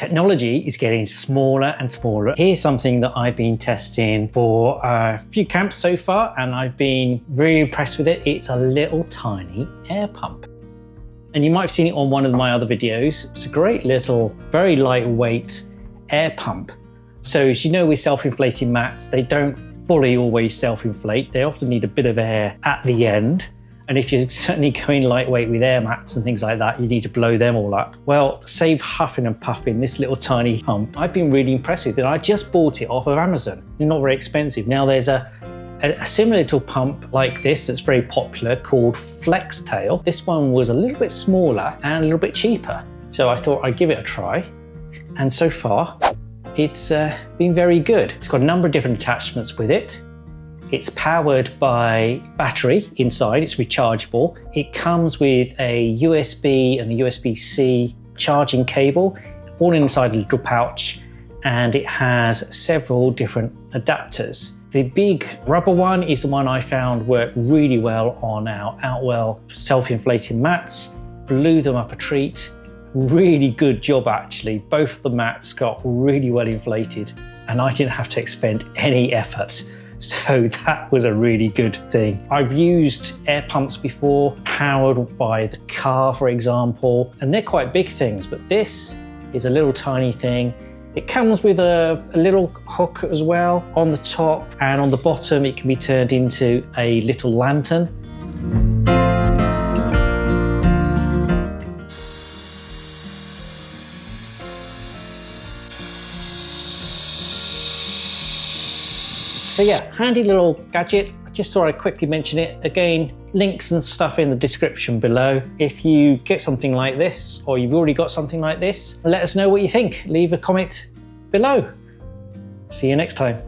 Technology is getting smaller and smaller. Here's something that I've been testing for a few camps so far, and I've been really impressed with it. It's a little tiny air pump. And you might have seen it on one of my other videos. It's a great little, very lightweight air pump. So as you know, with self-inflating mats, they don't fully always self-inflate. They often need a bit of air at the end. And if you're certainly going lightweight with air mats and things like that, you need to blow them all up. Well, to save huffing and puffing, this little tiny pump, I've been really impressed with it. I just bought it off of Amazon. They're not very expensive. Now there's a similar little pump like this that's very popular called Flextail. This one was a little bit smaller and a little bit cheaper. So I thought I'd give it a try. And so far, it's been very good. It's got a number of different attachments with it. It's powered by battery inside, it's rechargeable. It comes with a USB and a USB-C charging cable, all inside a little pouch, and it has several different adapters. The big rubber one is the one I found worked really well on our Outwell self-inflating mats. Blew them up a treat. Really good job actually. Both of the mats got really well inflated and I didn't have to expend any effort. So that was a really good thing. I've used air pumps before, powered by the car, for example, and they're quite big things, but this is a little tiny thing. It comes with a little hook as well on the top, and on the bottom it can be turned into a little lantern. So yeah, handy little gadget. I just thought I'd quickly mention it. Again, links and stuff in the description below. If you get something like this, or you've already got something like this, let us know what you think. Leave a comment below. See you next time.